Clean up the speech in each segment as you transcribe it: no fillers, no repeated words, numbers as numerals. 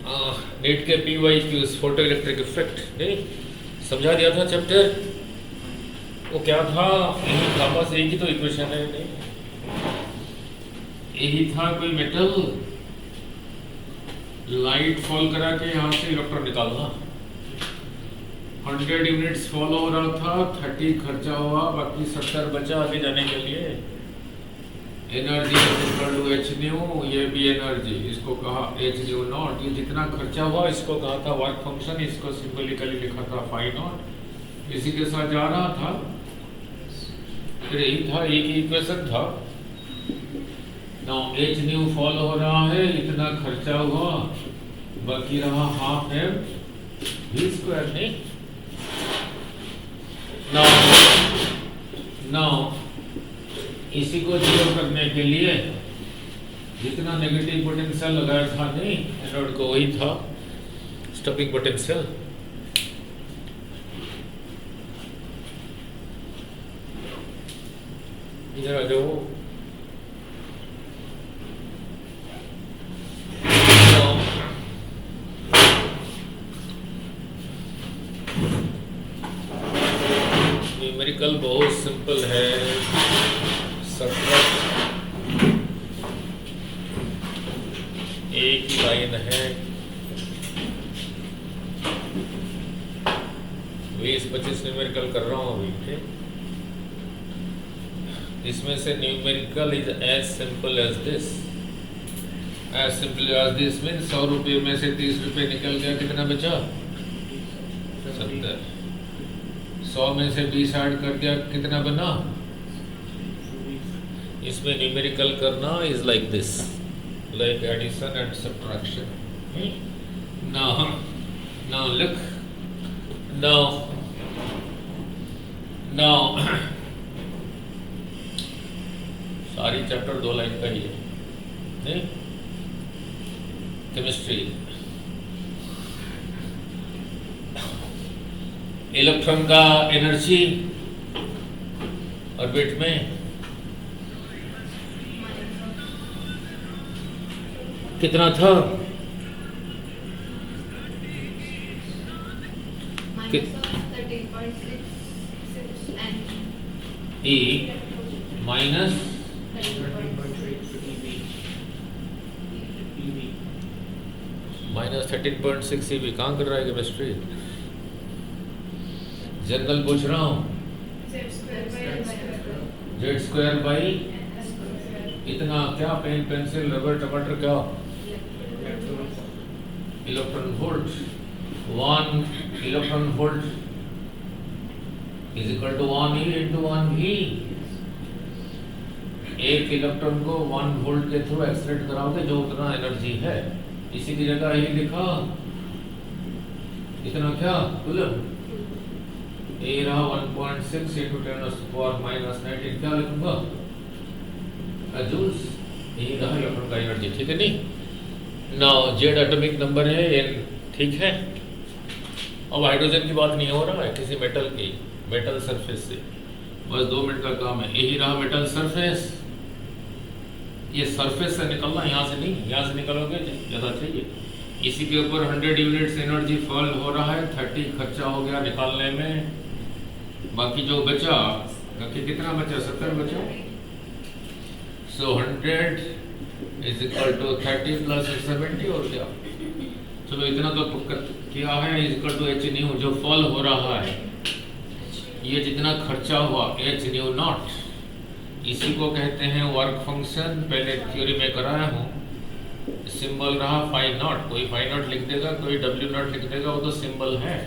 Net के P Y Qs photoelectric effect नहीं समझा दिया था चैप्टर। वो क्या था, यही था, बस एक ही तो इक्वेशन है नहीं, यही था कोई मेटल लाइट फॉल करा के यहाँ से इलेक्ट्रॉन निकालना। 100 यूनिट्स फॉल हो रहा था, 30 खर्चा हुआ, बाकी 70 बचा आगे जाने के लिए। एनर्जी एच न्यू, ये भी एनर्जी, इसको कहा एच न्यू नॉट। ये जितना खर्चा हुआ इसको कहा था वर्क फंक्शन, इसको सिंबलिकली लिखा था फाई नॉट। इसी के साथ जा रहा था, फिर यही था, एक ही इक्वेशन था। नाउ एच न्यू फॉल हो रहा है, इतना खर्चा हुआ, बाकी रहा हाफ एम वी स्क्वायर नहीं। नाउ इसी को जीरो करने के लिए जितना नेगेटिव पोटेंशियल लगाया था नहीं एनोड को, वही था स्टॉपिंग पोटेंशियल। इधर आ जाओ। न्यूमेरिकल बहुत सिंपल है, एक ही लाइन है, 20-25 न्यूमेरिकल कर रहा हूँ अभी। ठीक, इसमें से numerical is as simple as this. As simple as this mean 100 रुपये में से 30 रुपये निकल गया, कितना बचा? 70। 100 में से 20 ऐड कर दिया, कितना बना? इसमें न्यूमेरिकल करना is like this, like addition and subtraction. Now look, now सारी चैप्टर 2 लाइन का ही है नहीं। केमिस्ट्री, इलेक्ट्रॉन का एनर्जी ऑर्बिट में कितना था? E minus -13.6 EV। कहाँ कर रहा है केमिस्ट्री? जनरल पूछ रहा हूँ। Z स्क्वायर बाई इतना क्या? पेन पेंसिल रबर टमाटर क्या? Electron volt. 1 electron volt is equal to 1 E into 1 V। एक इलेक्ट्रॉन को 1 वोल्ट के थ्रू एक्सलेट कराओगे जो उतना एनर्जी है, इसी की जगह ये लिखा, इतना क्या कूलम। ये रहा 1.6 इंटू 10⁻⁻⁻⁹ क्या लिखूंगा? जूल्स। यही रहा इलेक्ट्रॉन का एनर्जी। ठीक है नहीं। नाउ जेड एटॉमिक नंबर है n, ठीक है। अब हाइड्रोजन की बात नहीं हो रहा है, किसी मेटल की, मेटल सरफेस से। बस 2 मिनट का काम है। यही रहा मेटल सरफेस। ये सरफेस से निकलना, यहाँ से नहीं, यहाँ से निकलोगे ज़्यादा चाहिए। इसी के ऊपर 100 यूनिट्स एनर्जी फॉल हो रहा है, 30 खर्चा हो गया निकालने में, बाकी जो बचा, बाकी कितना बचा? 70 बचा। So 100 is equal to 30 plus 70 और क्या? चलो इतना तो किया है, is equal to h new जो फॉल हो रहा है, ये जितना खर्चा हुआ h न्यू नॉट, इसी को कहते हैं वर्क फंक्शन। पहले थ्योरी में कराया हूँ। सिंबल रहा फाई नॉट, कोई फाई नॉट लिख देगा, कोई w नॉट लिख देगा, वो तो सिंबल है।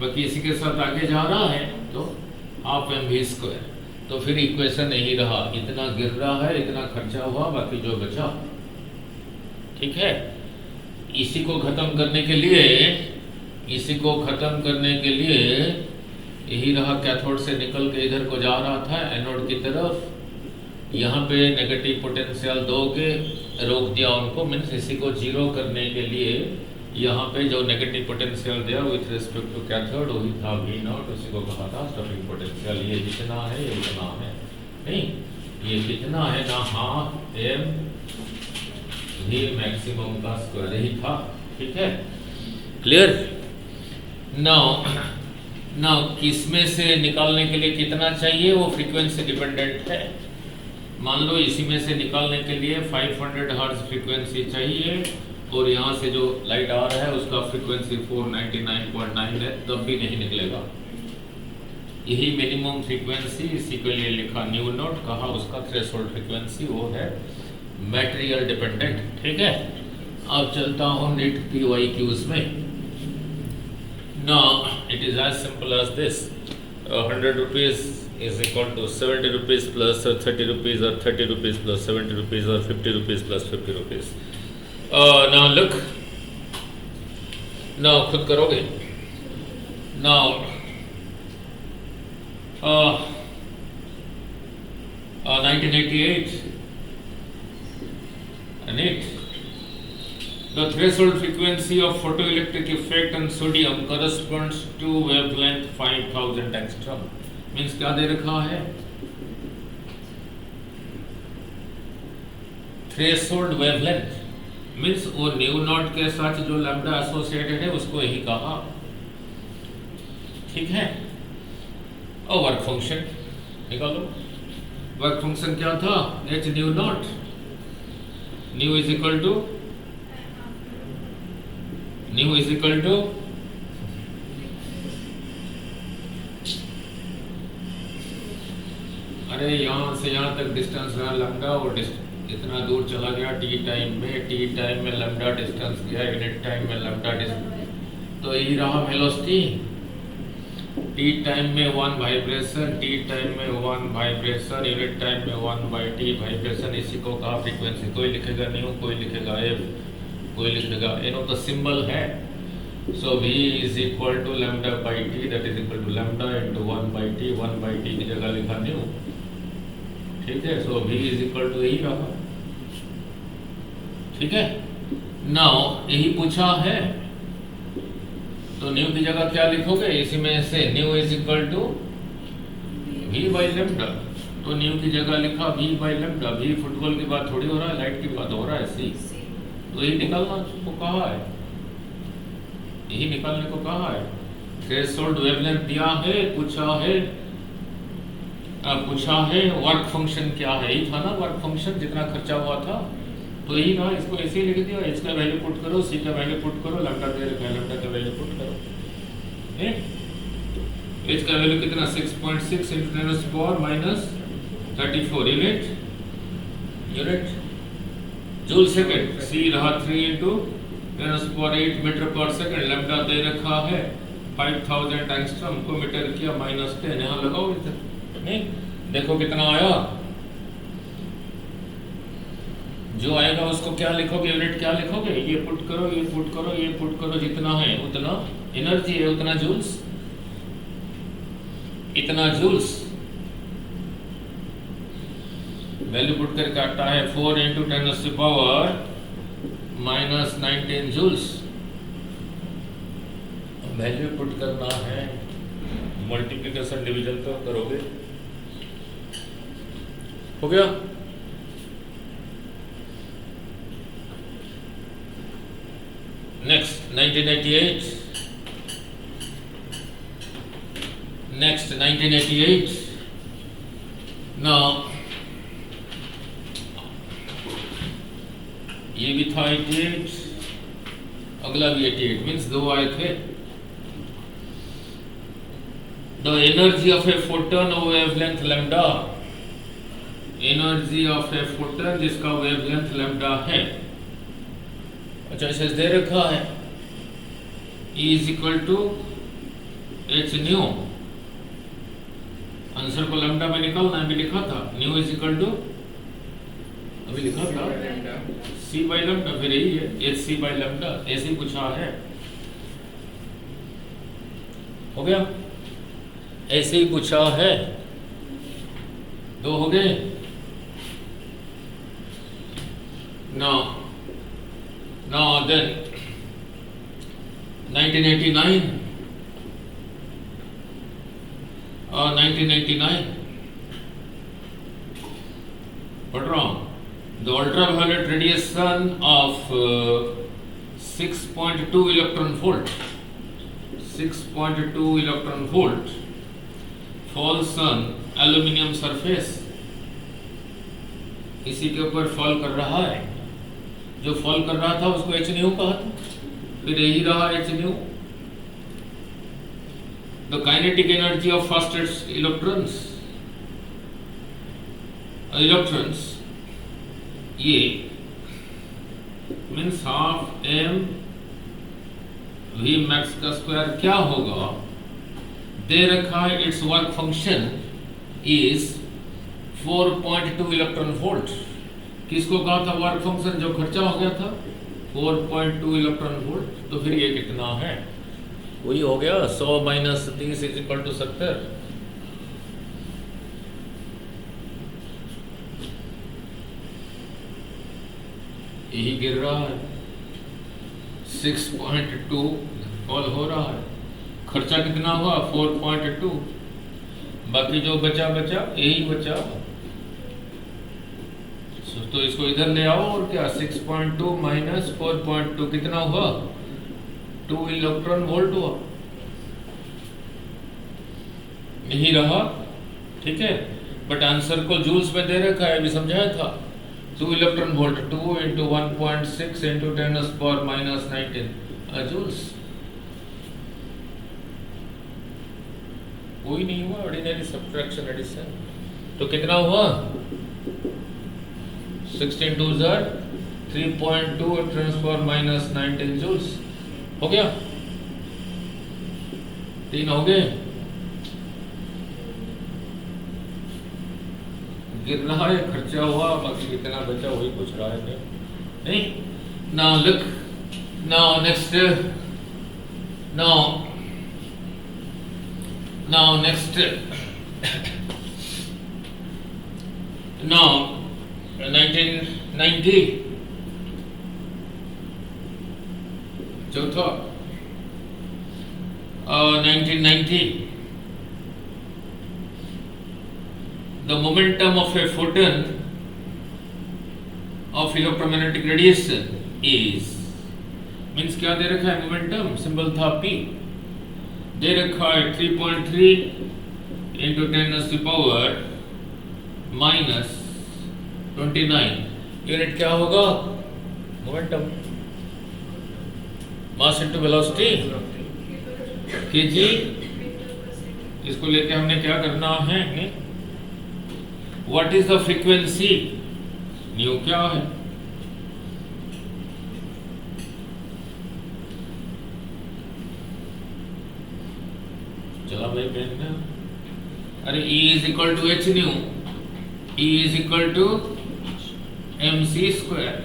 बाकी इसी के साथ आगे जा रहा है तो हाफ एम वी स्क्वायर। तो फिर इक्वेशन यही रहा, इतना गिर रहा है, इतना खर्चा हुआ, बाकी जो बचा। ठीक है। इसी को खत्म करने के लिए, इसी को खत्म करने के लिए यही रहा, कैथोड से निकल के इधर को जा रहा था एनोड की तरफ। यहाँ पे नेगेटिव पोटेंशियल दोगे, रोक दिया उनको, मीन्स इसी को जीरो करने के लिए यहाँ पे जो नेगेटिव पोटेंशियल दिया विथ रिस्पेक्ट टू कैथोड, वही था V नॉट। उसी को कहा था स्टॉपिंग पोटेंशियल। ये जितना है ये इतना है नहीं, ये कितना है ना, हाफ एम वी मैक्सिमम का स्क्वायर, यही था। ठीक है, क्लियर। नाउ किस में से निकालने के लिए कितना चाहिए वो फ्रीक्वेंसी डिपेंडेंट है। मान लो इसी में से निकालने के लिए 500 हर्ट्ज फ्रीक्वेंसी चाहिए और यहाँ से जो लाइट आ रहा है उसका फ्रीक्वेंसी 499.9 है, तब भी नहीं निकलेगा। यही मिनिमम फ्रीक्वेंसी, इसी के लिए लिखा न्यू नोट, कहा उसका थ्रेशोल्ड फ्रीक्वेंसी वो है मटेरियल डिपेंडेंट। ठीक है, अब चलता हूँ नेट PYQs में। Now it is as simple as this. 100 rupees is equal to 70 rupees plus 30 rupees or 30 rupees plus 70 rupees or 50 rupees plus 50 rupees. Now look. Now खुद करोगे. Now 1988 and it. The threshold frequency of photoelectric effect on sodium corresponds to wavelength 5000 angstrom. Means क्या दे रखा है? Threshold wavelength means वो new not के साथ जो लैम्डा एसोसिएटेड है उसको यही कहा। ठीक है, और वर्क फंक्शन निकालो। वर्क फंक्शन क्या था? h nu naught, nu is equal to अरे यहाँ से यहाँ तक डिस्टेंस रहा लैम्डा, और इतना दूर चला गया टी टाइम में लैम्डा डिस्टेंस गया, यूनिट टाइम में लैम्डा डिस्टेंस, तो यही रहा वेलोसिटी। टी टाइम में 1 वाइब्रेशन, टी टाइम में 1 वाइब्रेशन, यूनिट टाइम में 1/t वाइब्रेशन, इसी को कहा फ्रीक्वेंसी। कोई लिखेगा न्यू, कोई लिखेगा एफ, कोई लिखेगा एन, तो सिंबल है। So v is equal to lambda by T, that is equal to lambda into 1/t, 1/t की जगह लिखा न्यू। ठीक है, so v is equal to यही रहा। ठीक है, नाउ यही पूछा है तो न्यू की जगह क्या लिखोगे? इसी में से nu is equal to v by lambda, तो न्यू की जगह लिखा v by lambda. v football की बात थोड़ी हो रहा है, लाइट की बात हो रहा है, सी। तो यही निकालना को कहा है, यही निकालने को कहा है। थ्रेशोल्ड वेवलेंथ दिया है, पूछा है वर्क फंक्शन क्या है, यही था ना वर्क फंक्शन, जितना खर्चा हुआ था तो यही था। इसको ऐसे ही लिख दिया, h का वैल्यू पुट करो, c का वैल्यू पुट करो, लैम्डा दे रखा है, लैम्डा का वैल्यू पुट करो। h का वैल्यू कितना? 6.6 into 10⁻34 unit joule second. c रहा 3 into 10⁸ मीटर पर सेकंड, लैम्डा दे रखा है 5000 एंगस्ट्रॉम को मीटर किया -10, यहाँ लगाओ इधर। नहीं, देखो कितना आया, जो आएगा उसको क्या लिखोगे, यूनिट क्या लिखोगे? ये पुट करो, ये पुट करो, ये पुट करो, जितना है उतना एनर्जी है, उतना जूल्स, इतना जूल्स। वैल्यू पुट करके आता है 4 into 10⁻⁻19 जूल्स। वैल्यू पुट करना है, मल्टीप्लिकेशन डिवीजन तो करोगे, हो गया। Next 1988. Now ये भी था 88, अगला भी 88, मीन्स दो आए थे। The energy of a photon of wavelength lambda, energy of a photon जिसका वेवलेंथ लैम्डा है, अच्छा इसे दे रखा है, E is equal to H nu. Answer को लैम्डा में निकालना है, अभी लिखा था न्यू इज इक्वल टू, अभी लिखा था सी बाई लैम्डा, फिर यही है एच सी बाई लैम्डा, ऐसे ही पूछा है, हो गया, ऐसे ही पूछा है। दो हो गए। Now then 1989 पढ़ रहा हूँ। The ultraviolet radiation of 6.2 electron volt, 6.2 electron volt falls on aluminium surface, इसी के ऊपर फॉल कर रहा है। जो फॉल कर रहा था उसको एच न्यू कहा था, फिर यही रहा H nu. The kinetic energy of first electrons ये means half M V max का स्क्वायर क्या होगा, दे रखा है। It's work function is 4.2 electron volt. किसको कहा था वर्क फंक्शन, जो खर्चा हो गया था 4.2 इलेक्ट्रॉन वोल्ट। तो फिर ये कितना है, वही हो गया 100 माइनस 30 इज इक्वल टू 70। यही गिर रहा है, 6.2 फॉल हो रहा है। खर्चा कितना हुआ 4.2, बाकी जो बचा यही बचा। तो इसको इधर ले आओ और क्या 6.2 माइनस 4.2 कितना हुआ 2 इलेक्ट्रॉन वोल्ट हुआ, यही रहा। ठीक है, बट आंसर को जूल्स में दे रखा है, अभी समझाया था। 2 electron volt 2 into 1.6 into 10⁻⁻19 joules. कोई नहीं हुआ ऑर्डिनरी सब्ट्रैक्शन एडिशन। तो कितना हुआ 16 2 3.2 10⁻⁻19 जूल्स हो गया। 3 हो गए, गिर रहा है, खर्चा हुआ, बाकी कितना बचा वही पूछ रहा है। नहीं, now look, now next, now next, now 1990 चौथा 1990 the momentum of a photon of electromagnetic radiation is, means क्या दे रखा है, मोमेंटम सिंबल था P, दे रखा है 3.3 इंटू 10⁻⁻29 यूनिट। क्या होगा momentum, mass into velocity KG. इसको लेके हमने क्या करना है, what is the frequency, nu क्या है। चला भाई देखना, अरे E is equal to H nu, E is equal to mc square.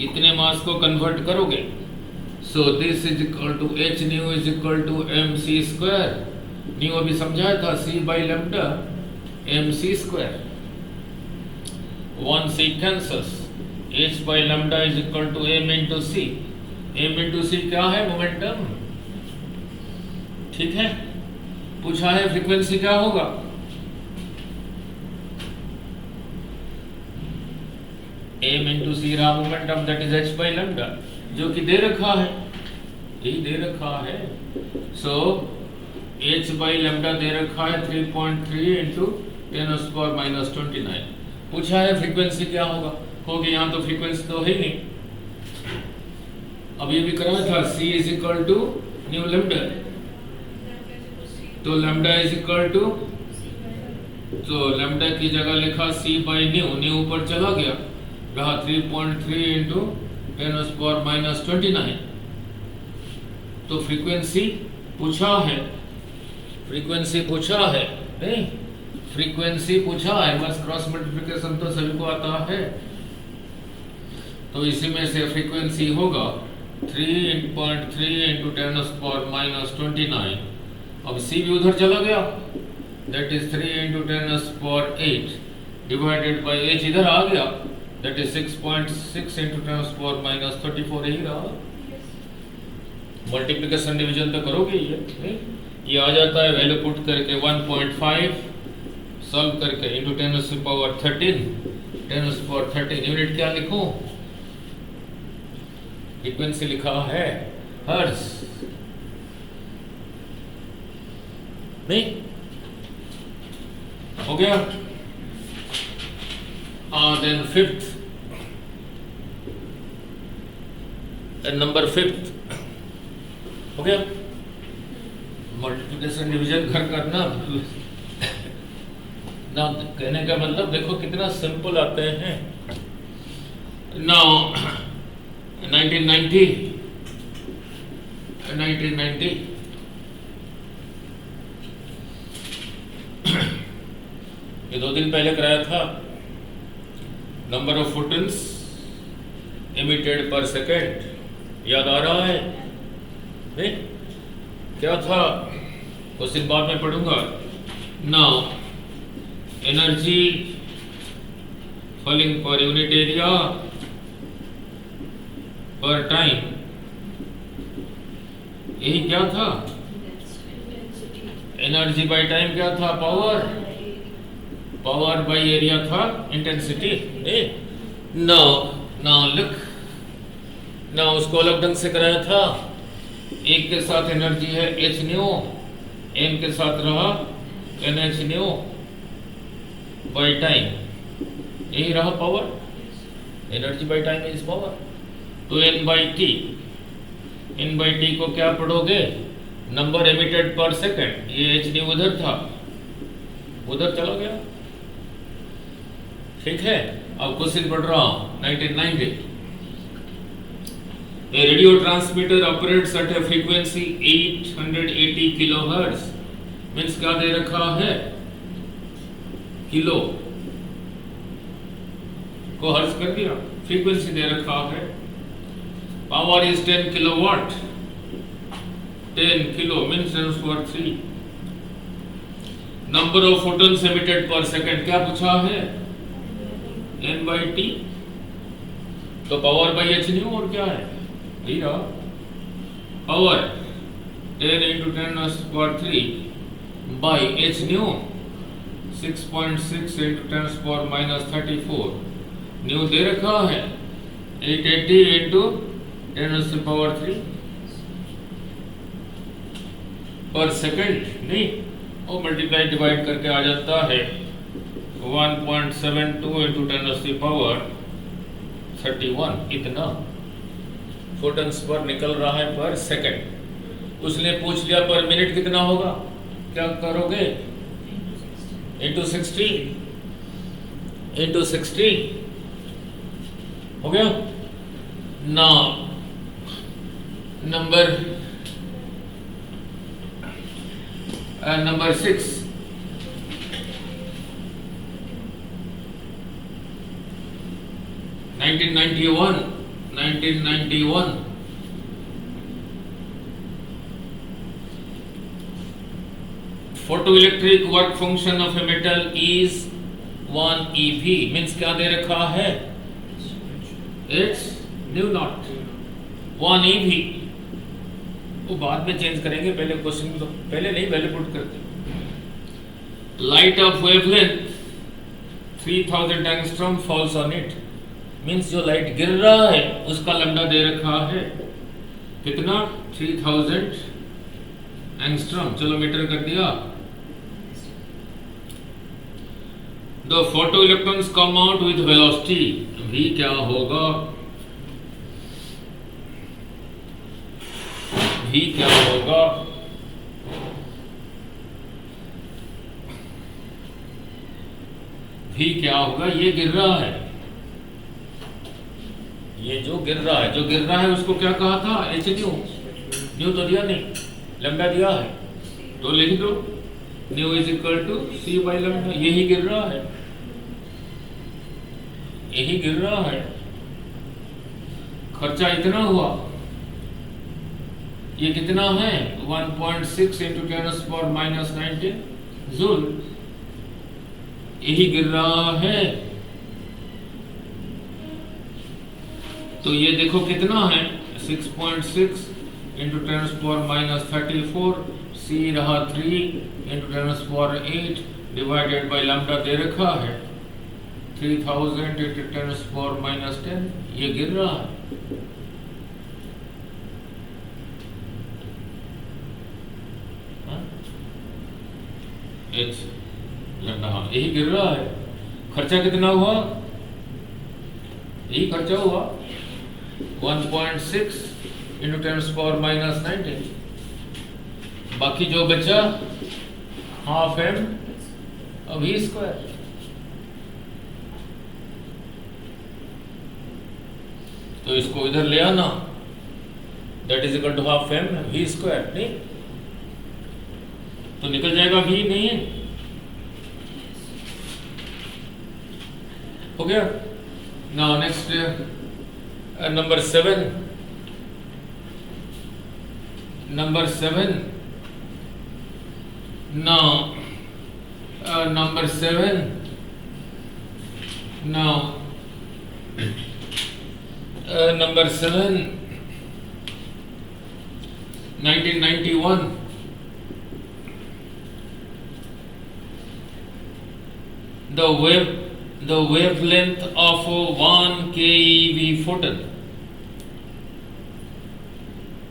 इतने मास को कन्वर्ट करोगे, so this is equal to H nu is equal to mc square. Nu अभी समझाया था c by lambda mc square. 1 c cancels, h by lambda is equal to m into c। m into c क्या है, momentum. ठीक है, पूछा है frequency क्या होगा, m इंटू सी रहा momentum, that is h by lambda, जो कि दे रखा है, यही दे रखा है। सो h बाई लैम्डा दे रखा है 3.3 इंटू 10⁻⁻29। पूछा है फ्रीक्वेंसी क्या होगा, होगी यहाँ तो फ्रीक्वेंसी तो है ही नहीं। अब ये भी कराया था c is equal to nu lambda, तो लैम्डा इज इक्वल टू, तो लैम्डा की जगह लिखा c बाई न्यू, न्यू ऊपर चला गया, रहा 3.3 इंटू 10⁻⁻29। तो फ्रीक्वेंसी पूछा है, फ्रीक्वेंसी पूछा है, नहीं फ्रीक्वेंसी पूछा है, बस क्रॉस मल्टीप्लिकेशन तो सभी को आता है। तो इसी में से फ्रीक्वेंसी होगा 3.3 इंटू 10⁻⁻29। अब c भी उधर चला गया, that is 3 into 10⁸ divided by h इधर आ गया, दैट इज 6.6 इंटू 10⁻34। यही रहा, मल्टीप्लिकेशन डिवीजन तो करोगे ये आ जाता है, वैल्यू पुट करके 1.5 सॉल्व करके इंटू 10⁻13 यूनिट क्या लिखूं, फ्रीक्वेंसी लिखा है हर्ट्ज, नहीं हो गया। देन फिफ्थ, नंबर फिफ्थ हो गया। मल्टीप्लिकेशन डिवीजन घर करना ना, कहने का मतलब देखो कितना सिंपल आते हैं। नाउ 1990 ये 2 दिन पहले कराया था। नंबर ऑफ फोटॉन्स एमिटेड पर सेकेंड, याद आ रहा है? नहीं क्या था? क्वेश्चन बाद में पढ़ूंगा। Now energy falling per unit area पर टाइम, यही क्या था? एनर्जी बाय टाइम क्या था? पावर बाय एरिया था इंटेंसिटी। नाउ लुक, नाउ उसको अलग ढंग से कराया था। एक के साथ एनर्जी है एच न्यू, एन के साथ रहा N H nu by time, यही रहा power. Energy by time is power. तो एन बाई टी को क्या पढ़ोगे? Number emitted per second. ये एच न्यू उधर था, उधर चला गया, ठीक है। अब क्वेश्चन पढ़ रहा हूं 1990। A radio transmitter operates at a frequency 880 kilohertz, means क्या दे रखा है? किलो को हर्ट्ज कर दिया, फ्रीक्वेंसी दे रखा है। Power is 10 kilowatt, 10 kilo means 10^3। Number of photons emitted per second क्या पूछा है? n बाई टी, तो पावर बाई एच न्यू, और क्या है? यही रहा power 10 into 10^3 by H nu 6.6 into 10^-34। Nu दे रखा है 880 into 10^3 पर सेकंड, नहीं वो मल्टीप्लाई डिवाइड करके आ जाता है 1.72 into 10^31। इतना फोटॉन्स पर निकल रहा है पर सेकंड। उसने पूछ लिया पर मिनट कितना होगा, क्या करोगे? into 60 हो गया। Now number 6, (1991) photoelectric work function of a metal is 1 eV, means क्या दे रखा है? It's new not 1 eV। वो बाद में चेंज करेंगे, पहले क्वेश्चन तो पहले नहीं, पहले पुट करते। Light of wavelength 3000 angstrom falls on it, means जो लाइट गिर रहा है उसका लंबा दे रखा है कितना? 3000 एंगस्ट्रॉम। चलो मीटर कर दिया। The photoelectrons come out with velocity, v क्या होगा? v क्या होगा? v क्या होगा? ये गिर रहा है, ये जो गिर रहा है उसको क्या कहा था? H new. न्यू तो दिया नहीं, लंबा दिया है, तो लिख दो nu is equal to C by lambda. यही गिर रहा है, यही गिर रहा है। खर्चा इतना हुआ, ये कितना है? 1.6 into 10⁻⁻19 जूल, यही गिर रहा है। तो ये देखो कितना है? 6.6 into 10⁻34, c रहा 3 into 10⁸ डिवाइडेड बाई लैम्डा दे रखा है 3000 into 10⁻10। ये गिर रहा है। एच लैम्डा, हाँ यही गिर रहा है। खर्चा कितना हुआ? यही खर्चा हुआ 1.6 इंटू 10⁻⁻⁹। बाकी जो बचा हाफ m v स्क्वायर। तो इसको इधर ले आना, that is equal to half m v square. नहीं तो निकल जाएगा v, नहीं है? हो गया। Now next number 7। Number 7 now number 7 now number 7 1991 the wavelength of 1 keV photon,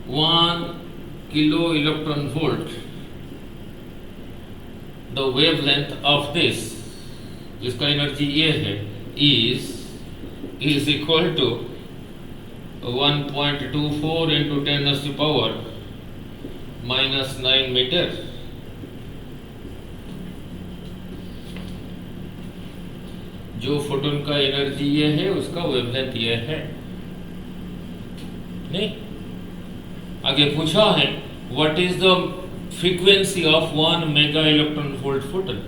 1 kilo electron volt, the wavelength of this, जिसका एनर्जी ये है, is equal to 1.24 into 10⁻⁻⁹ metre. जो फोटोन का एनर्जी ये है उसका वेवलेंथ ये है। नहीं, आगे पूछा है what is the frequency of 1 mega electron volt photon,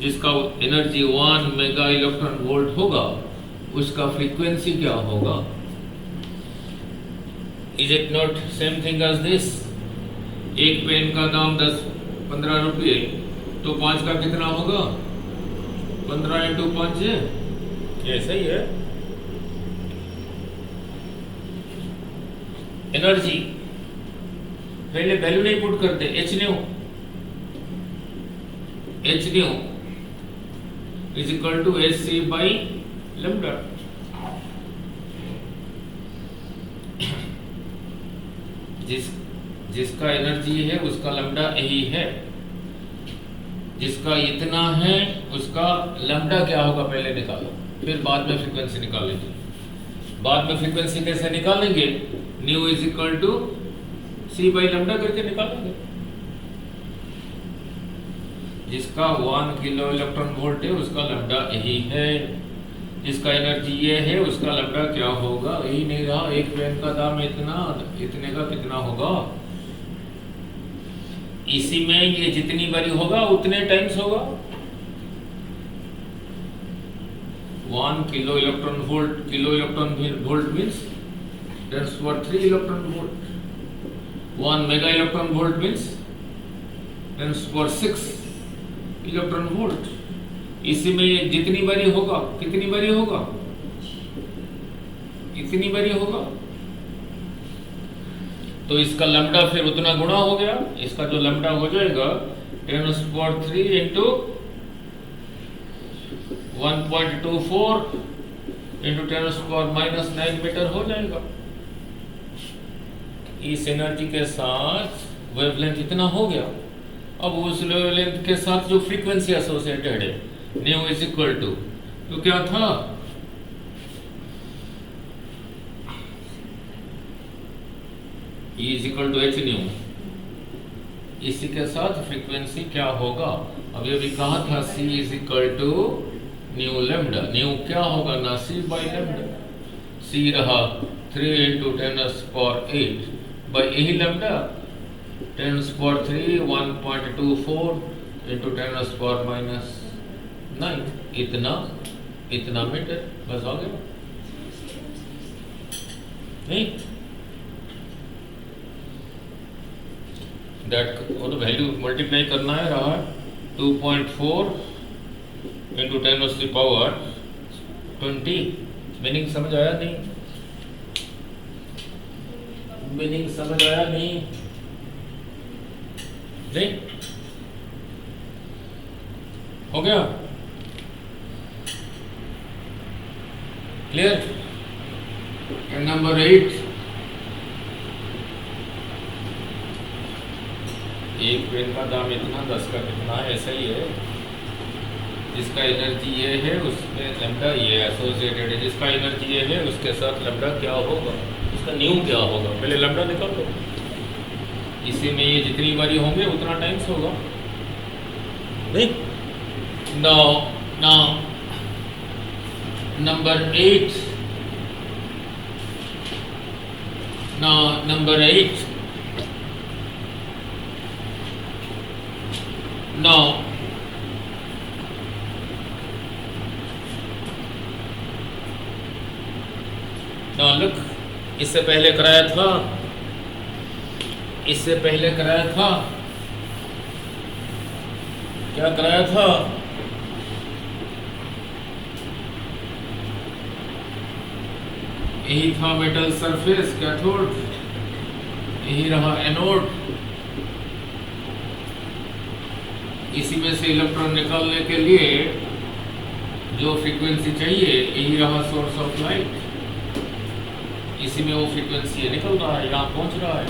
जिसका एनर्जी 1 मेगा इलेक्ट्रॉन वोल्ट होगा उसका फ्रीक्वेंसी क्या होगा। Is it not same thing as this? एक पेन का दाम 10-15 रुपये, तो 5 का कितना होगा? 15 इंटू 5 है, ऐसा ही है। एनर्जी पहले वैल्यू नहीं पुट करते, h nu is equal to h c by lambda. जिसका एनर्जी है उसका लैम्डा यही है, जिसका इतना है उसका लैम्डा क्या होगा पहले निकालो, फिर बाद में फ्रीक्वेंसी निकालेंगे। बाद में फ्रीक्वेंसी कैसे निकालेंगे? Nu is equal to C by lambda करके निकालेंगे। जिसका 1 किलो इलेक्ट्रॉन वोल्ट है उसका लैम्डा यही है, जिसका एनर्जी ये है उसका लैम्डा क्या होगा? यही नहीं रहा, एक पेन का दाम इतना, इतने का कितना होगा? इसी में ये जितनी बारी होगा उतने टाइम्स होगा। 1 kilo electron volt means 10⁻³ electron volt. 1 mega electron volt means 10⁻⁶ electron volt. इसी में ये जितनी बारी होगा, कितनी बारी होगा? इतनी बारी होगा। तो इसका लैम्डा फिर उतना गुणा हो गया, इसका जो लैम्डा हो जाएगा 10⁻³ इंटू 1.24 इंटू 10⁻⁹ मीटर हो जाएगा। इस एनर्जी के साथ वेवलेंथ इतना हो गया। अब उस वेवलेंथ के साथ जो फ्रीक्वेंसी एसोसिएटेड है न्यू इज इक्वल टू, तो क्या था? E is equal to H nu. इसी के साथ फ्रीक्वेंसी क्या होगा? अब ये भी कहा था C is equal to nu lambda. Nu क्या होगा ना? C by lambda. C रहा 3 इंटू 10⁸ बाई यही लैम्डा 10⁻³ 1.24 इंटू 10⁻⁹ इतना मीटर। बस आ गया। नहीं, दैट वो तो वैल्यू मल्टीप्लाई करना है, रहा 2.4 इंटू 10⁻20। मीनिंग समझ आया नहीं? मीनिंग समझ आया नहीं? नहीं हो गया? क्लियर? एंड नंबर 8 एक पेन का दाम इतना, 10 का कितना है, ऐसा ही है। जिसका एनर्जी ये है उसमें लैम्डा ये एसोसिएटेड है, जिसका एनर्जी ये है उसके साथ लैम्डा क्या होगा, उसका न्यू क्या होगा, पहले लैम्डा निकाल लो। इसी में ये जितनी बारी होंगे उतना टाइम्स होगा, नहीं? Now number 8, number 8 now look, इससे पहले कराया था, क्या कराया था? यही था मेटल सरफेस कैथोड, यही रहा एनोड। इसी में से इलेक्ट्रॉन निकालने के लिए जो फ्रीक्वेंसी चाहिए, यही रहा सोर्स ऑफ लाइट। इसी में वो फ्रीक्वेंसी निकल रहा है, यहाँ पहुंच रहा है,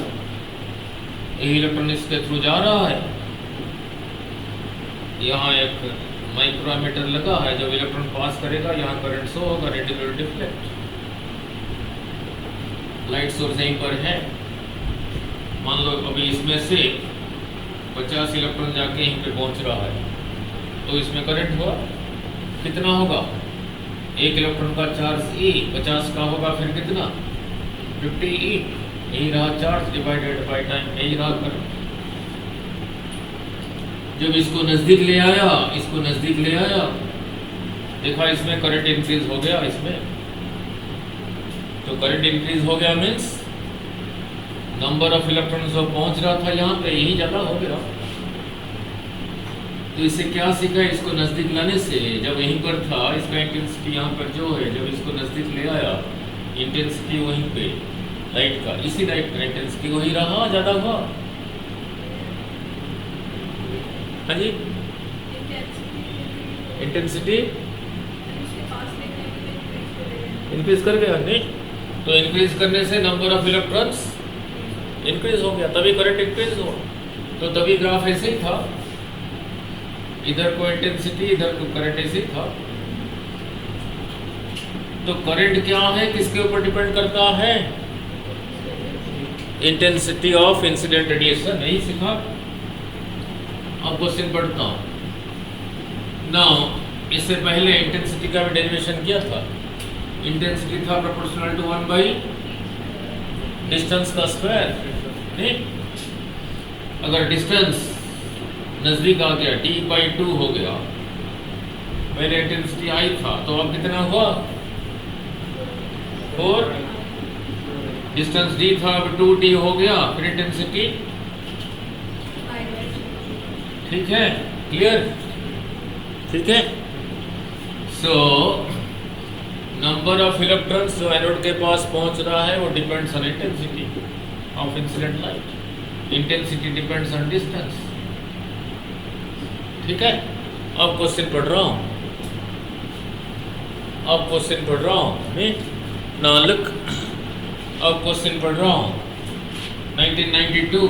यही इलेक्ट्रॉन इसके थ्रू जा रहा है। यहाँ एक माइक्रोमीटर लगा है, जब इलेक्ट्रॉन पास करेगा यहाँ करंट शो होगा, रेडिकुलर डिफ्लेक्ट। लाइट सोर्स यहीं पर है। मान लो अभी इसमें से 50 इलेक्ट्रॉन जाके यहीं पे पहुंच रहा है, तो इसमें करंट हुआ कितना होगा? 1 इलेक्ट्रॉन का चार्ज E 50 का होगा, फिर कितना? 50E। यही रहा चार्ज डिवाइडेड बाय टाइम, यही रहा करंट। जब इसको नजदीक ले आया, देखा इसमें करंट इंक्रीज हो गया, इसमें तो करंट इंक्रीज हो गया मीन्स नंबर ऑफ इलेक्ट्रॉन्स जो पहुंच रहा था यहाँ पे, यही ज्यादा हो गया। तो इससे क्या सीखा? इसको नजदीक लाने से, जब यहीं पर था इसका इंटेंसिटी यहाँ पर जो है, जब इसको नजदीक ले आया इंटेंसिटी वहीं पे लाइट का, इसी लाइट का इंटेंसिटी वही रहा, ज्यादा हुआ। हाँ जी, इंटेंसिटी इंक्रीज कर गया, नहीं? तो इंक्रीज करने से नंबर ऑफ इलेक्ट्रॉन्स इंक्रीज हो गया, तभी करंट इंक्रीज हुआ। तो तभी ग्राफ ऐसे ही था, इधर को इंटेंसिटी, इधर को करंट, ऐसे ही था। तो करंट क्या है, किसके ऊपर डिपेंड करता है? इंटेंसिटी ऑफ इंसिडेंट रेडिएशन, यही सीखा। अब क्वेश्चन पढ़ता हूं। नाउ इससे पहले इंटेंसिटी का भी डेरिवेशन किया था। इंटेंसिटी था प्रोपोर्शनल टू 1 बाई डिस्टेंस का स्क्वायर, नहीं? अगर डिस्टेंस नजदीक आ गया, d/2 हो गया, पहले इंटेंसिटी I था, तो अब कितना हुआ? 4। डिस्टेंस d था, अब 2d हो गया, फिर इंटेंसिटी, ठीक है? क्लियर? ठीक है। सो नंबर ऑफ इलेक्ट्रॉन्स जो एनोड के पास पहुंच रहा है वो depends on intensity of incident light. Intensity depends on distance, ठीक है? अब क्वेश्चन पढ़ रहा हूं, नाउ लुक, अब क्वेश्चन पढ़ रहा हूं। 1992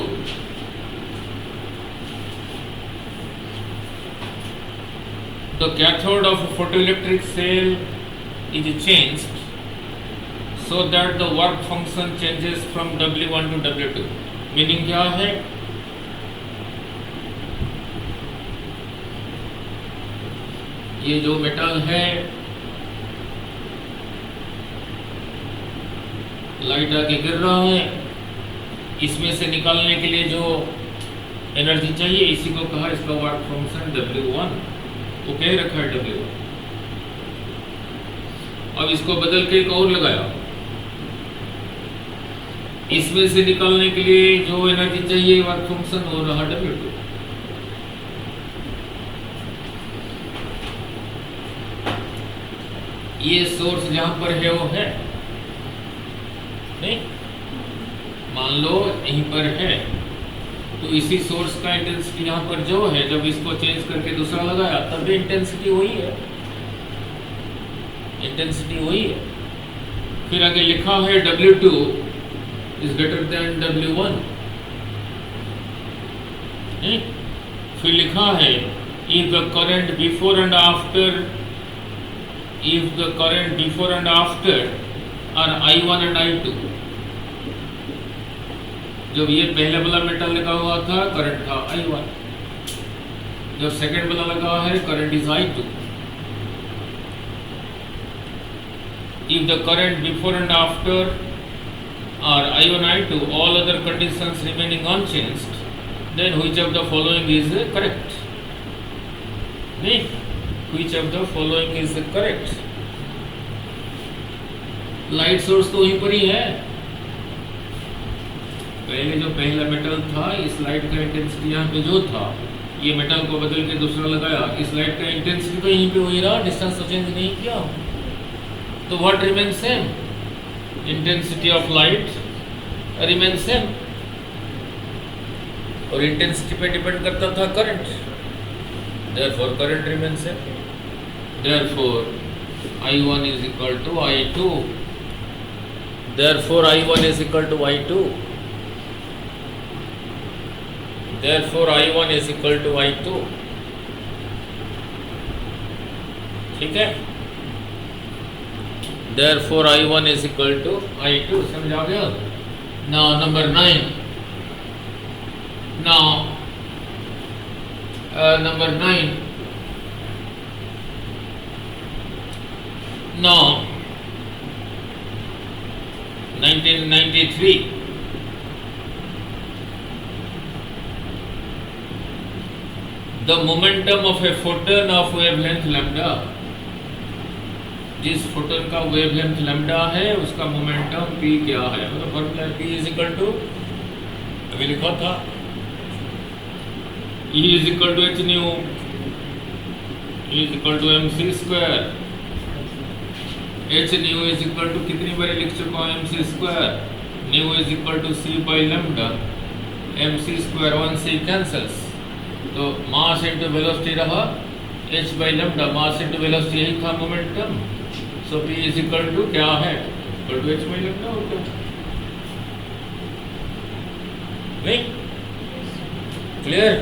the cathode of a photoelectric cell is changed so that the work function changes from W1 to W2. Meaning क्या है? ये जो मेटल है, लाइट आके गिर रहा है, इसमें से निकालने के लिए जो एनर्जी चाहिए, इसी को कहा, इसका वर्क फंक्शन W1, वो कह रखा है W1। अब इसको बदल के एक और लगाया, इसमें से निकालने के लिए जो एनर्जी चाहिए वर्क फंक्शन हो रहा W2। ये सोर्स जहां पर है वो है, नहीं? मान लो यहीं पर है, तो इसी सोर्स का इंटेंसिटी यहाँ पर जो है, जब इसको चेंज करके दूसरा लगाया तब भी इंटेंसिटी वही है, फिर आगे लिखा है W2 is greater than W1, नहीं, फिर लिखा है if the current before and after are I1 and I2, जब ये पहले वाला मेटल लगा हुआ था करंट था I1, जब सेकंड वाला लगा है current is I2. If the current before and after are I1, I2, all other conditions remaining unchanged, then which of the following is correct? नहीं, which of the following is correct? Light source तो वहीं पर ही है. पहले जो पहला metal था, इस लाइट का इंटेंसिटी यहाँ पे जो था, ये मेटल को बदल के दूसरा लगाया, इस लाइट का इंटेंसिटी तो यहीं पे वही रहा, डिस्टेंस तो चेंज नहीं किया. तो what remains same? Intensity of light remains same, और इंटेंसिटी पे डिपेंड करता था current. Therefore current remains same. Therefore I1 is equal to I2. Therefore I1 is equal to I2. Therefore I1 is equal to I2. ठीक है? Therefore I1 is equal to I2. समझ आ गया? Now number 9. Now number 9. Now 1993. The momentum of a photon of wavelength lambda, जिस photon का wavelength lambda है उसका momentum p क्या है? मतलब formula p is equal to, अभी लिखा था, E is equal to h nu, E is equal to mc square. h nu is equal to कितनी बार लिख चुका हूँ mc square. Nu is equal to c by lambda. mc square 1 c cancels, तो mass into velocity रहा h by lambda. Mass into velocity यही था momentum. So p is equal to क्या है? Equal to h by lambda होता है. नहीं clear?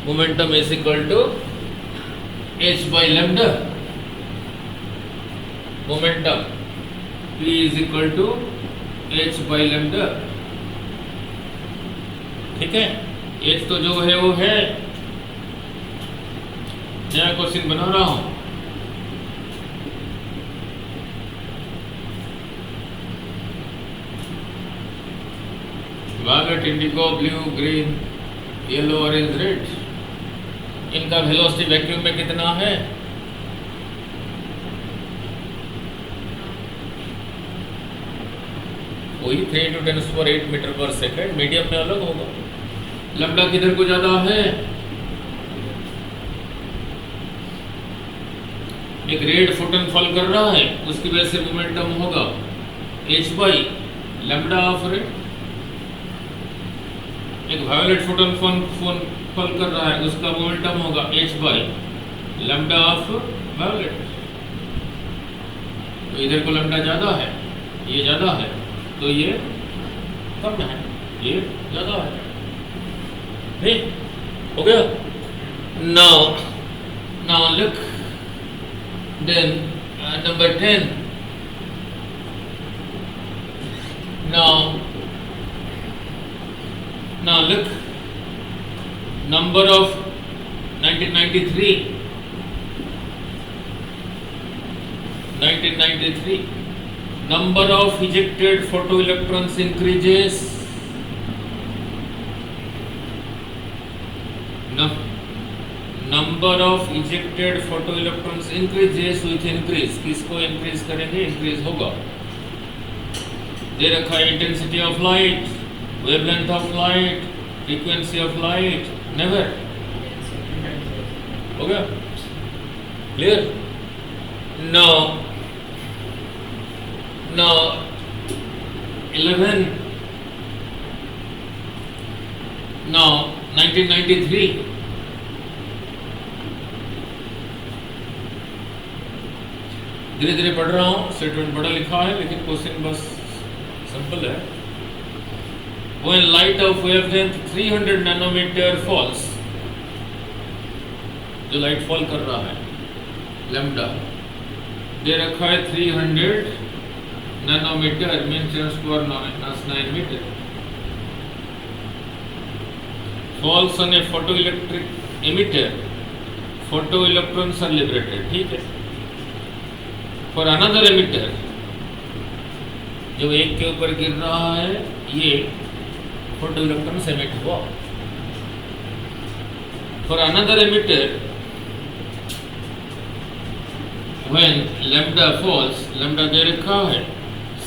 Momentum is equal to h by lambda. Momentum p is equal to h by lambda. ठीक है? h तो जो है वो है. नया क्वेश्चन बना रहा हूं. Violet, indigo, blue, green, yellow, orange, red, इनका वेलोसिटी वैक्यूम में कितना है? वही 3 × 10⁸ मीटर पर सेकंड. मीडियम में अलग होगा. लैम्डा किधर को ज्यादा है? एक रेड फोटन फॉल कर रहा है, उसकी वजह से मोमेंटम होगा h by lambda of red. एक वायलेट फोटन फॉल कर रहा है, उसका मोमेंटम होगा h by lambda of violet. तो इधर को लैम्डा ज्यादा है, ये ज्यादा है, तो ये कम है, ये ज्यादा है. ठीक हो गया? now look, then number 10. Now look, number of 1993 number of ejected photoelectrons increases. Number of ejected photoelectrons increases with increase. किसको increase करेंगे? increase होगा. दे रखा है intensity of light, wavelength of light, frequency of light. Never. हो गया? Clear? Now 11. Now 1993. धीरे धीरे पढ़ रहा हूँ. स्टेटमेंट बड़ा लिखा है लेकिन क्वेश्चन बस सिंपल है. When light of wavelength 300 nanometre falls, जो लाइट फॉल कर रहा है लैम्डा दे रखा है 300 nanometre means 10⁻⁹ metre, falls on a photoelectric emitter, photoelectrons are liberated. ठीक है. For another emitter, जो एक के ऊपर गिर रहा है ये photoelectrons emit हुआ. For another emitter, when lambda falls, lambda दे रखा है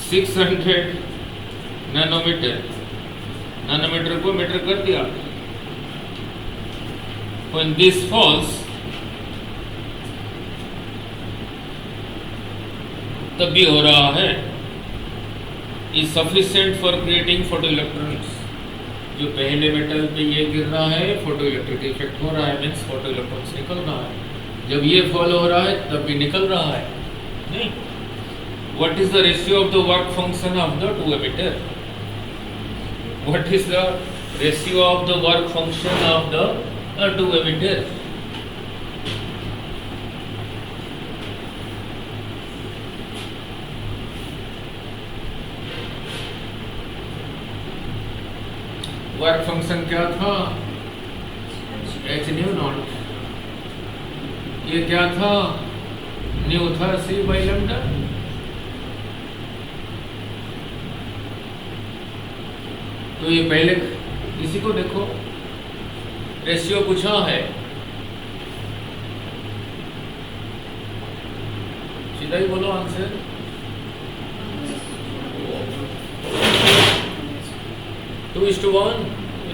600 नैनोमीटर, नैनोमीटर को मीटर कर दिया. When this falls, तब भी हो रहा है is sufficient for creating photoelectrons. जो पहले मेटल पे ये गिर रहा है फोटोइलेक्ट्रिक इफेक्ट हो रहा है मीन्स फोटोइलेक्ट्रॉन्स निकल रहा है. जब ये फॉल हो रहा है तब भी निकल रहा है. नहीं, what is the ratio of the work function of the two emitter? What is the ratio of the work function of the two emitter? Work function क्या था? h nu not. ये क्या था? न्यू था c बाई लैम्डा. तो ये पहले इसी को देखो, रेशियो पूछा है, सीधा ही बोलो आंसर. 2:1.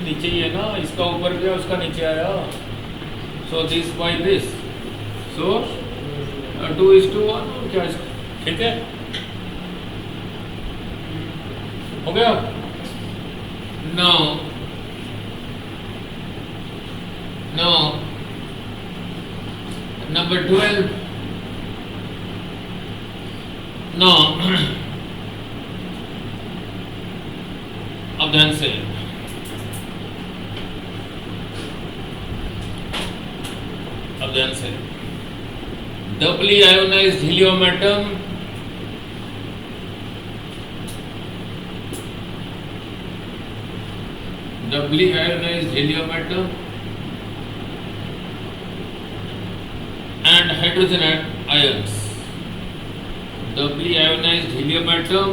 नीचे ही है ना, इसका ऊपर गया उसका नीचे आया. सो दिस बाई दिस, सो 2:1. क्या ठीक है, हो गया. Now number 12. नाउ अब ध्यान से, doubly ionized helium atom and hydrogen ions. Doubly ionized helium atom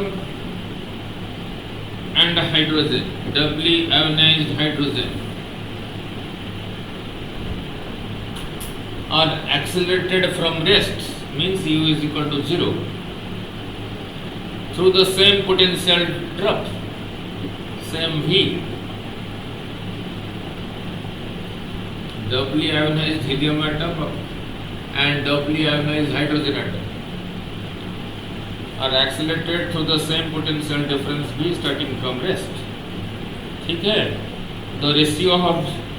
and hydrogen, doubly ionized hydrogen are accelerated from rest, means u is equal to 0, through the same potential drop, same V. Doubly ionized helium atom and doubly ionized hydrogen atom are accelerated through the same potential difference V starting from rest. ठीक है. The ratio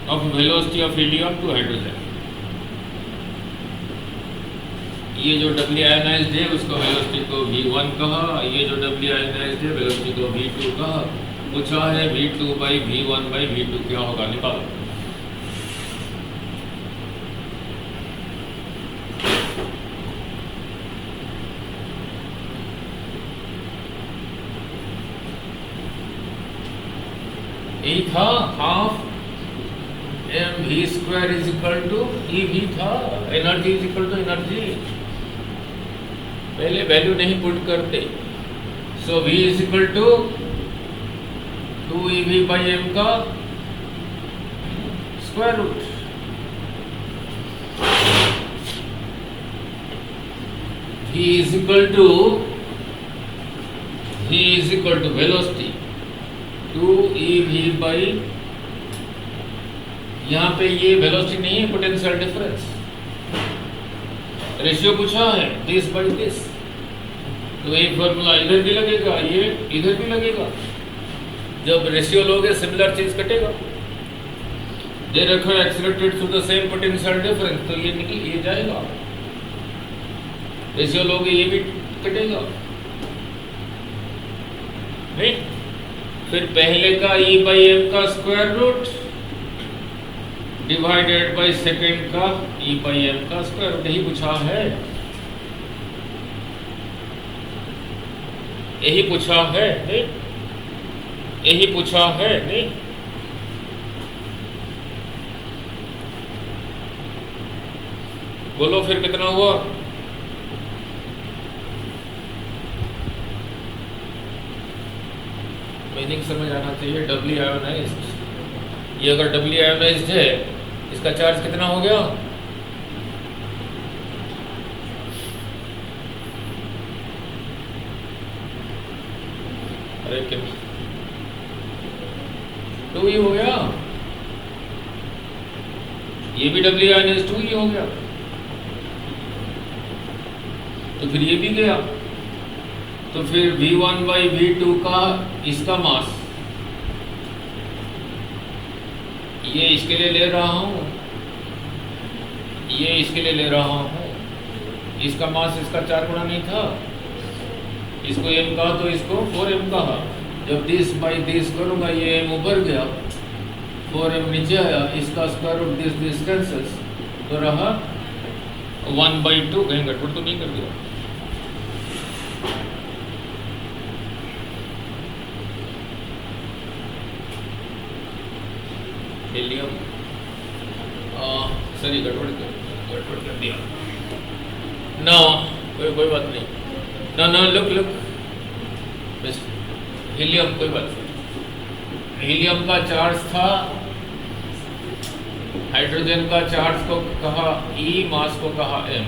of velocity of helium to hydrogen. ये जो W ionised है उसको velocity को v1 कहा, ये जो डब्ल्यू आयोनाइज्ड है वेलोसिटी को v2 कहा. पूछा है v2 by v1 by v2 क्या होगा, निकालो. यही था, half mv² is equal to ev था. Energy is equal to energy. पहले वैल्यू नहीं पुट करते. So v is equal to 2ev by m का square root. v is equal to velocity 2ev by, यहाँ पे ये वेलोसिटी नहीं है, पोटेंशियल डिफरेंस. रेशियो पूछा है दिस बाई दिस, तो एक फॉर्मूला इधर भी लगेगा, ये इधर भी लगेगा. जब रेशियो लोगे सिमिलर चीज कटेगा. दे रखो accelerated through the same potential difference, तो ये निकल ये जाएगा. रेशियो लोगे ये भी कटेगा. नहीं, फिर पहले का E/m का square root divided by second का E/m का स्क्वायर रूट, यही पूछा है, यही पूछा है, नहीं यही पूछा है, नहीं बोलो फिर कितना हुआ? मीनिंग समझ आना चाहिए। डबली आयोनाइज्ड, ये अगर डबली आयोनाइज्ड है इसका चार्ज कितना हो गया? अरे क्या 2 ही हो गया, ये भी डबली आयोनाइज्ड 2 ही हो गया, तो फिर ये भी गया। तो फिर V1/V2 का इसका मास, ये इसके लिए ले रहा हूँ, ये इसके लिए ले रहा हूँ, इसका मास इसका 4 गुना नहीं था, इसको m कहा तो इसको 4m कहा। जब दिस बाई दिस करूँगा ये m ऊपर गया, 4m नीचे आया, इसका स्क्वायर रूट दिस कैंसल्स, तो रहा 1/2। कहीं गड़बड़ तो नहीं कर दिया? हीलियम, सॉरी गड़बड़ कर दिया। ना कोई बात नहीं, ना लुक हीलियम, कोई बात नहीं। हीलियम का चार्ज था, हाइड्रोजन का चार्ज को कहा E, मास को कहा m,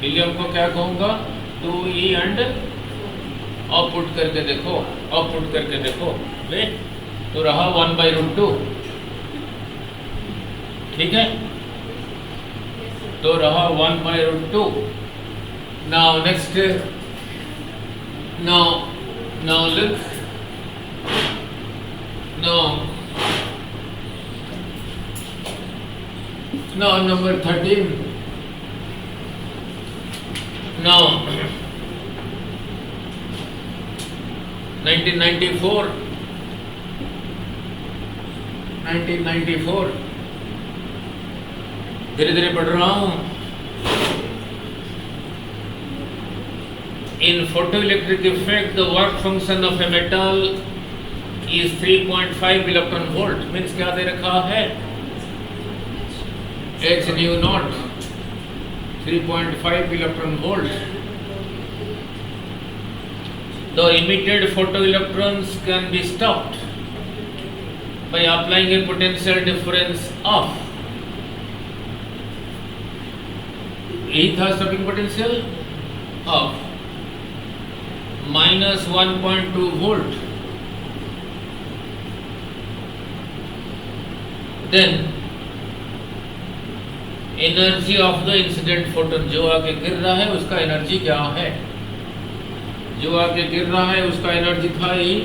हीलियम को क्या कहूँगा? 2E एंड आउटपुट करके देखो, वे तो रहा 1/√2, ठीक है, तो रहा 1/√2। Now next, now look, now number 13, now 1994 धीरे धीरे पढ़ रहा हूँ। In photoelectric effect, the work function of a metal is 3.5 electron volt. Means क्या दे रखा है? H nu naught 3.5 electron volt. The emitted photoelectrons can be stopped by applying a potential difference of, यही था stopping potential of -1.2 volt. Then energy of the incident photon, जो आके गिर रहा है उसका एनर्जी क्या है? जो आके गिर रहा है उसका एनर्जी था यही,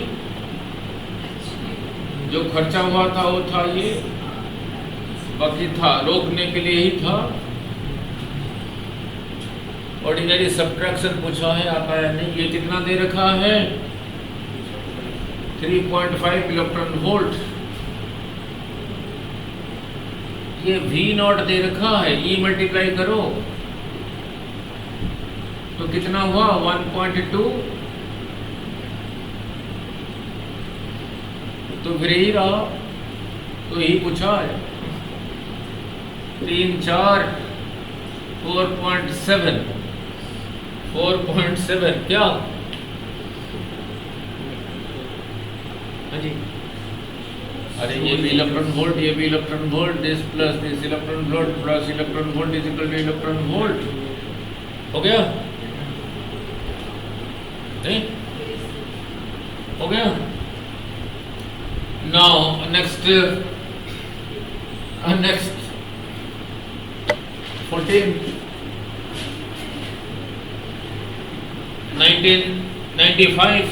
जो खर्चा हुआ था वो था ये, बाकी था रोकने के लिए ही था। ऑर्डिनरी सब्ट्रैक्शन पूछा है, आता है नहीं। ये कितना दे रखा है? 3.5 इलेक्ट्रॉन वोल्ट। ये V0 दे रखा है, E मल्टीप्लाई करो तो कितना हुआ? 1.2। तो फिर यही रहा, तो यही पूछा है। 3 4 4.7 क्या? हाँ जी, अरे ये भी इलेक्ट्रॉन वोल्ट, ये भी electron volt, this plus this electron volt plus electron volt is equal two electron volt. हो गया? नहीं हो गया? Now next 14 1995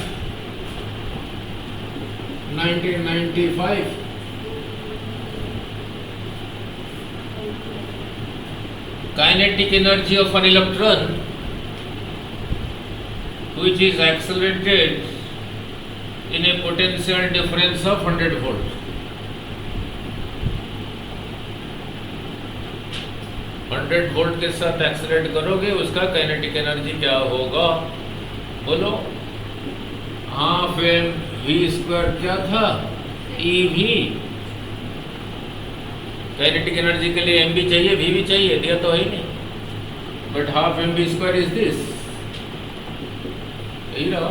kinetic energy of an electron which is accelerated in A potential difference of 100 volt. 100 volt के साथ accelerate करोगे, उसका kinetic energy क्या होगा? बोलो। हाफ एम वी स्क्वायर क्या था? ई भी। काइनेटिक एनर्जी के लिए एम भी चाहिए, वी भी चाहिए, दिया तो है ही नहीं। But half M v square is this, यही रहा।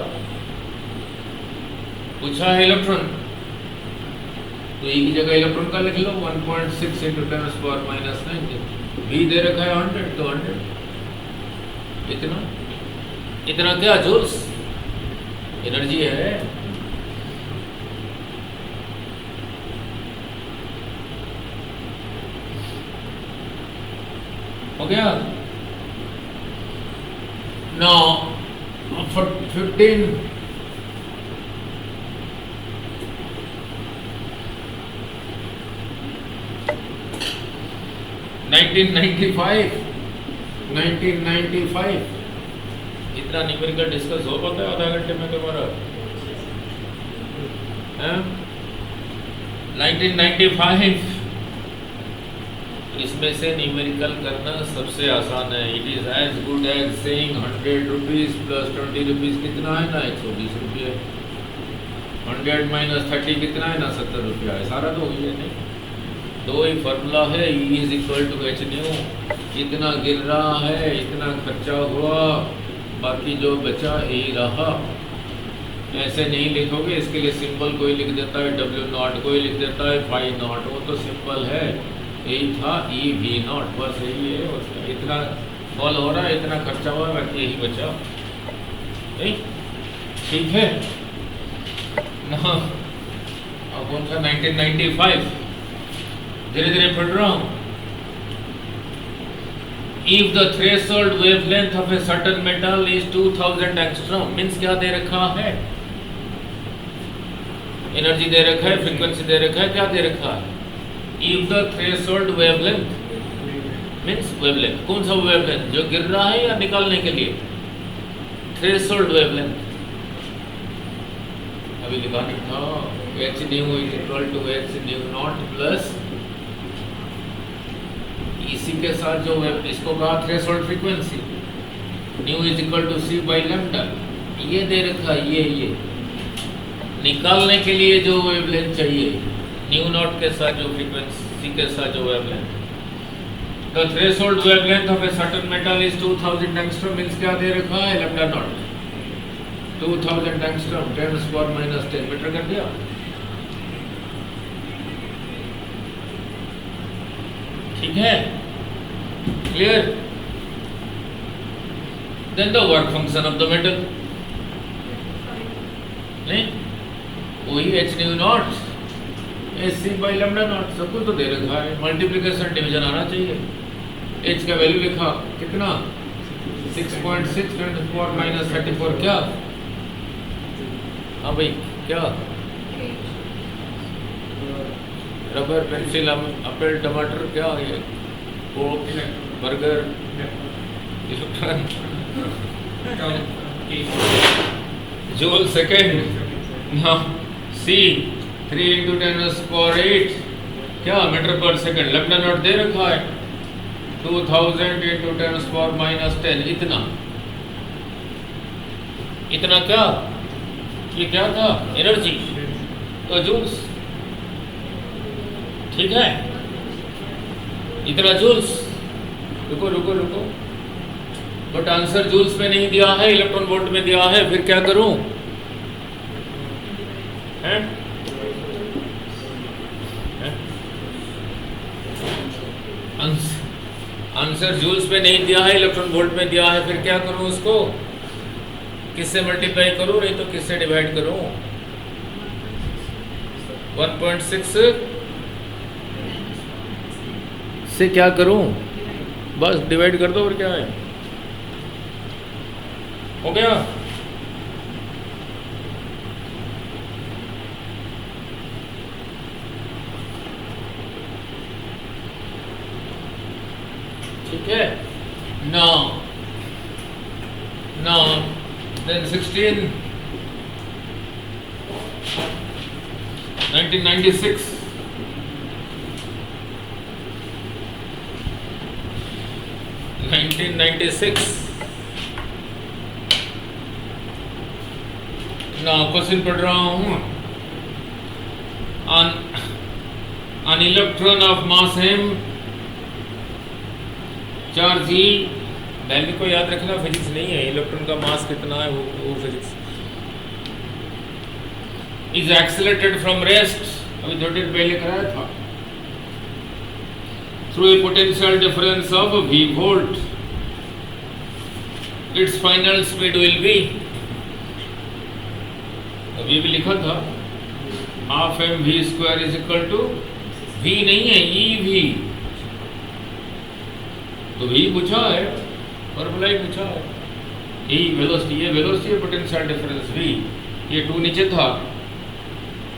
पूछा है इलेक्ट्रॉन, तो ई की जगह इलेक्ट्रॉन का लिख लो 1.6 × 10⁻⁻⁹। भी दे रखा है 100, तो 100 इतना इतना क्या जूल्स एनर्जी है। हो गया। नौ 15 1995 इतना न्यूमेरिकल डिस्कस हो पाता है आधा घंटे में तुम्हारा? 1995 इसमें से न्यूमेरिकल करना सबसे आसान है। It is as good as saying 100 rupees plus 20 rupees कितना है ना? 120 रुपये। 100 - 30 कितना है ना? 70 रुपया है। सारा तो हुई है नहीं, दो ही फॉर्मूला है। E is equal to H nu. इतना गिर रहा है, इतना खर्चा हुआ, बाकी जो बचा ए रहा। ऐसे नहीं लिखोगे, इसके लिए सिंबल कोई लिख देता है W0, कोई लिख देता है φ0, वो तो सिंपल है। यही था E V0, बस यही है। और इतना फॉल हो रहा है, इतना खर्चा हुआ, बाकी यही बचा। नहीं ठीक है ना? अब कौन सा 1995 धीरे धीरे पढ़ रहा हूं। If the threshold wavelength of a certain metal is 2000 angstrom, means क्या दे रखा है? एनर्जी दे रखा है, फ्रीक्वेंसी दे रखा है, क्या दे रखा है? If the threshold wavelength means wavelength, कौन सा वेवलेंथ? जो गिर रहा है या निकालने के लिए? Threshold wavelength. अभी लिखा नहीं था। h nu is equal to h nu not plus इसी के साथ जो इसको कहा threshold frequency, nu is equal to c by lambda. ये दे रखा, ये निकालने के लिए जो वेवलेंथ चाहिए, न्यू नॉट के साथ जो फ्रीक्वेंसी के साथ जो wavelength. The threshold wavelength of a certain metal is 2000 angstrom, means क्या दे रखा है? लैम्डा नॉट 2000 एंगस्ट्रॉम 10⁻⁻10 मीटर कर दिया। ठीक है, clear? Then the work function of the metal, नहीं वही h nu not c by lambda not, सब कुछ तो दे रखा है। मल्टीप्लिकेशन डिवीजन आना चाहिए। h का वैल्यू लिखा कितना? 6.6 × 10⁻34 क्या? हाँ भाई क्या? रबर, पेंसिल, एप्पल, टमाटर, क्या ये? कोक, बर्गर, जूल सेकेंड ना। सी 3 × 10⁸ क्या? मीटर पर सेकंड। लैम्डा नॉट दे रखा है 2000 × 10⁻⁻10। इतना क्या? ये क्या था? एनर्जी, तो जूल्स। ठीक है, इतना जूल्स। रुको रुको रुको, बट आंसर जूल्स में नहीं दिया है, इलेक्ट्रॉन वोल्ट में दिया है। फिर क्या करूं? हैं? आंसर जूल्स में नहीं दिया है, इलेक्ट्रॉन वोल्ट में दिया है। फिर क्या करूं? उसको किससे मल्टीप्लाई करूं? नहीं तो किससे डिवाइड करूं? 1.6 से क्या करूं? बस डिवाइड कर दो, और क्या है? हो गया। ठीक है। now then 16 1996 1996 ना क्वेश्चन पढ़ रहा हूं an electron of mass m charge e, value को याद रखना, फिजिक्स नहीं है, इलेक्ट्रॉन का मास कितना है वो physics. Is accelerated from rest, अभी थोड़ी देर पहले कराया था, through a potential difference of v volt, its final speed will be, अभी भी लिखा था half M v square is equal to v नहीं है ई वी, तो v पूछा है, फॉर्मूला ही पूछा है, यही वेलोसिटी, ये वेलोसिटी पोटेंशियल डिफरेंस v, ये 2 नीचे था,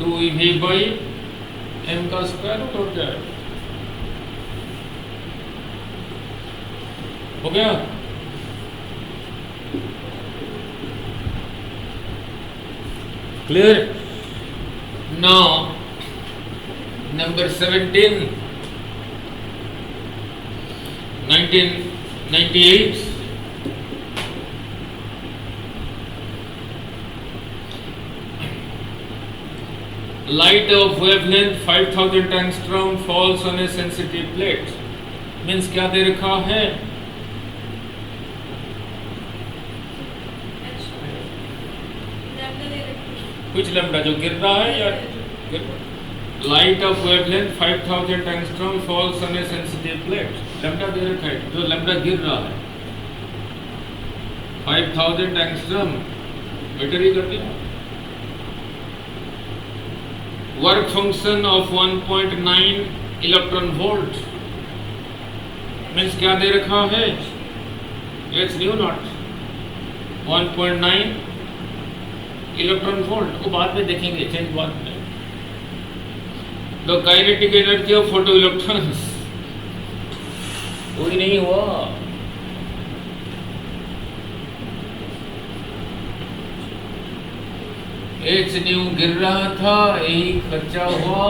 2v बाई m का स्क्वायर रूट हो गया, हो गया। Clear? Now number 17 1998 light of wavelength 5000 angstrom falls on a sensitive plate, means क्या दे रखा है, कुछ लैम्डा जो गिर रहा है या light of wavelength 5000 angstrom falls on a sensitive plate, lambda दे रखा है, जो लैम्डा गिर रहा है 5000 एंगस्ट्रॉम, मीटर ही कर दिया। Work function of 1.9 electron volt, means क्या दे रखा है, H new not 1.9 electron volt, को बाद में देखेंगे, चेंज बाद में। The kinetic energy of photo electrons, कोई नहीं हुआ, एच न्यू गिर रहा था, यही खर्चा हुआ,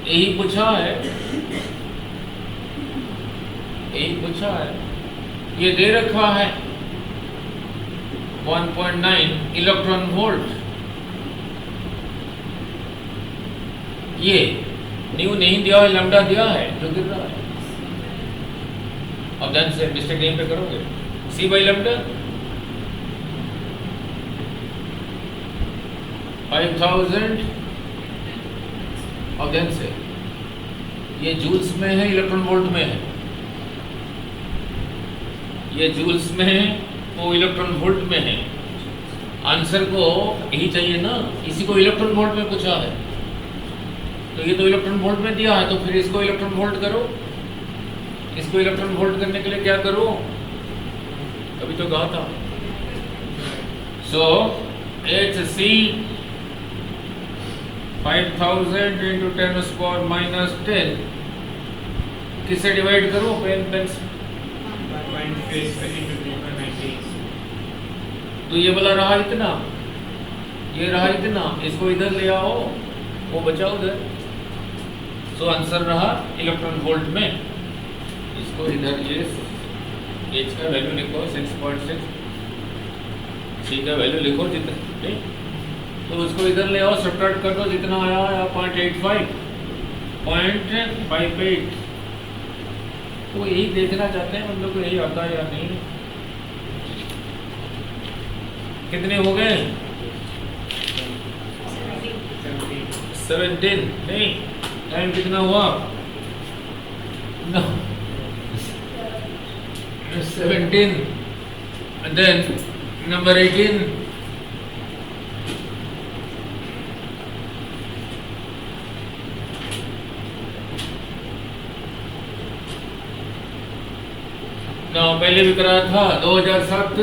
यही पूछा है, यही पूछा है, ये दे रखा है 1.9 इलेक्ट्रॉन वोल्ट, ये न्यू नहीं दिया है, लैम्डा दिया है जो गिर रहा है। अब ध्यान से मिस्टेक यहीं पे करोगे, सी बाई लैम्डा 5000, अब ध्यान से ये जूल्स में है, इलेक्ट्रॉन वोल्ट में है, ये जूल्स में है, वो इलेक्ट्रॉन वोल्ट में है, आंसर को यही चाहिए ना, इसी को इलेक्ट्रॉन वोल्ट में पूछा है, तो ये तो इलेक्ट्रॉन वोल्ट में दिया है, तो फिर इसको इलेक्ट्रॉन वोल्ट करो, इसको इलेक्ट्रॉन वोल्ट करने के लिए क्या करो, अभी तो कहा था, सो एच सी 5000 इंटू 10⁻⁻10 किससे डिवाइड करो, पेन तो ये वाला रहा इतना, ये रहा इतना, इसको इधर ले आओ, वो बचा उधर, सो आंसर रहा इलेक्ट्रॉन वोल्ट में, इसको इधर ये एच का वैल्यू लिखो 6.6, सी का वैल्यू लिखो जितना, ठीक, तो उसको इधर ले आओ, सब्ट्रैक्ट कर दो, जितना आया 0.85 0.58, तो यही देखना चाहते हैं हम लोग को, यही आता है या नहीं, कितने हो गए 17, नहीं टाइम कितना हुआ, no 17, and then number 18, पहले भी कराया था 2007,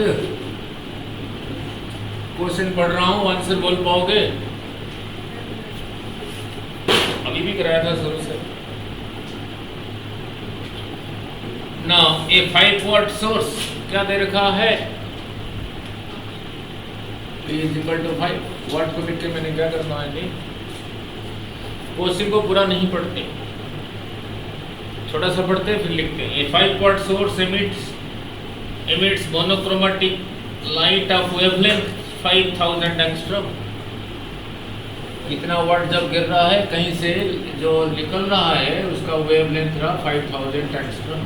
क्वेश्चन पढ़ रहा हूँ, आंसर बोल पाओगे, अभी भी कराया था शुरू से। नाउ ए 5 वाट सोर्स क्या दे रखा है, P = 5, वाट को लिख के मैंने क्या करना है नहीं, क्वेश्चन को पूरा नहीं पढ़ते, छोटा सा पढ़ते हैं फिर लिखते हैं। A 5 watt source emits monochromatic light of wavelength 5000 angstrom. इतना वाट जब गिर रहा है कहीं से, जो निकल रहा है उसका वेवलेंथ रहा 5000 angstrom.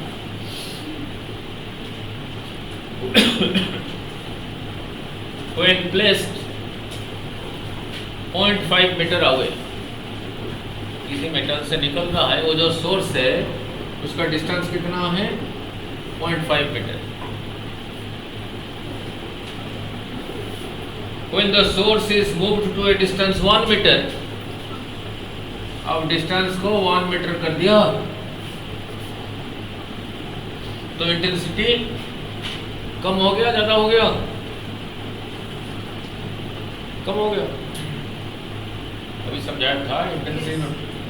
When placed 0.5 metre away, किसी मेटल से निकल रहा है, वो जो सोर्स है उसका डिस्टेंस कितना है 0.5 metre. When the source is moved to a distance 1 meter, अब डिस्टेंस को 1 मीटर कर दिया तो इंटेंसिटी कम हो गया, ज्यादा हो गया, कम हो गया। अभी समझाया था इंटेंसिटी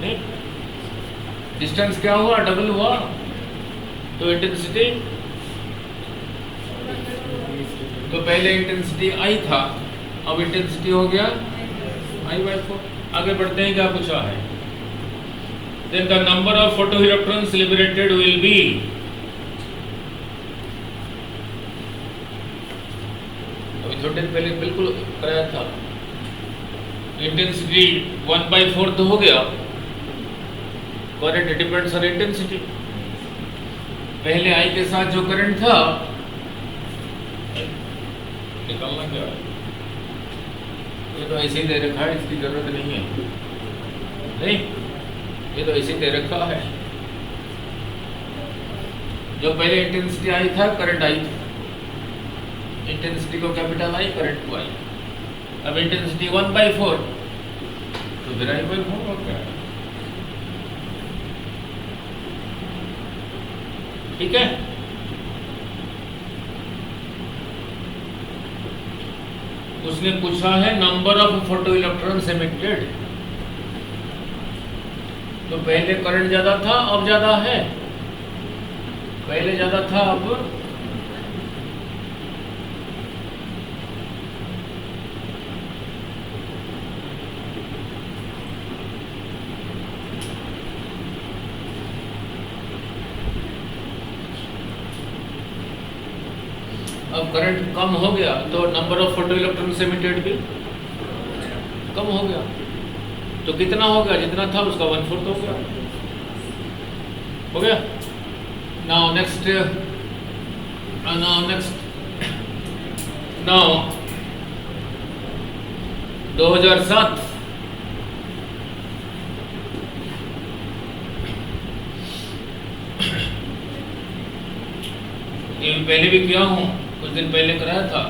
नहीं, डिस्टेंस क्या हुआ, डबल हुआ, तो इंटेंसिटी, तो पहले इंटेंसिटी आई था, अब इंटेंसिटी हो गया I/4। आगे बढ़ते हैं, क्या पूछा है। Then the number of photoelectrons liberated will be, अभी थोड़ी देर पहले बिल्कुल कराया था, इंटेंसिटी 1/4 तो हो गया, करंट डिपेंड्स ऑन इंटेंसिटी। पहले I के साथ जो करंट था, निकालना क्या है, ये तो ऐसे ही दे रखा है, इसकी जरूरत नहीं है, नहीं, ये तो ऐसे ही दे रखा है। जो पहले इंटेंसिटी आई था, करंट आई था, इंटेंसिटी को कैपिटल आई, करंट को आई। अब इंटेंसिटी 1/4 तो फिर I/4 हो क्या है, ठीक है। उसने पूछा है number of photo electrons emitted, तो पहले करंट ज्यादा था, अब ज्यादा है, पहले ज्यादा था, अब करंट कम हो गया तो number of photo electrons emitted भी कम हो गया। तो कितना हो गया, जितना था उसका 1/4 हो गया, हो गया। नाउ नेक्स्ट, नाउ 2007 ये पहले भी किया हूं, कुछ दिन पहले कराया था।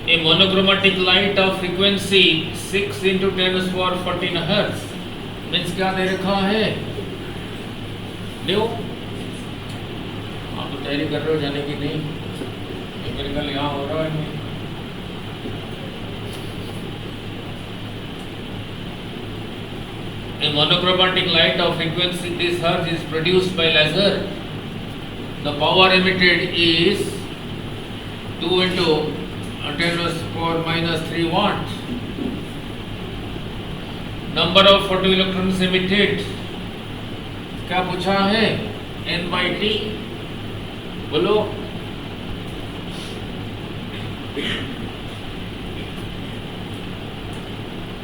A monochromatic light of frequency 6 × 10⁻14 hertz means क्या दे रखा है, न्यू। आप तो तैयारी कर रहे हो जाने की, नहीं एम्पिरिकल यहाँ हो रहा है। A monochromatic light of frequency this hertz is produced by laser. The power emitted is 2 × 10⁻³ watt. Number of photoelectrons emitted क्या पूछा है, N/T बोलो।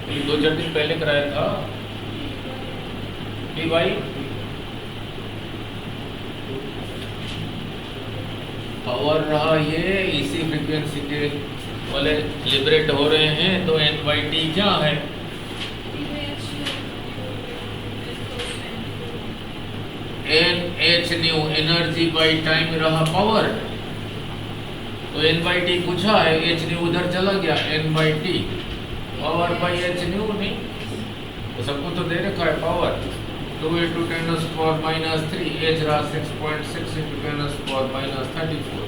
ये 2-4 दिन पहले कराया था। T/, पावर रहा ये, इसी फ्रीक्वेंसी के वाले लिबरेट हो रहे हैं, तो N/T क्या है, Nhν एनर्जी बाई टाइम रहा पावर, तो N/T पूछा है, hν उधर चला गया, N/T पावर बाई hν नहीं, तो सबको तो दे रखा है पावर। 2 × 10⁻³ एच रहा 6.6 × 10⁻34,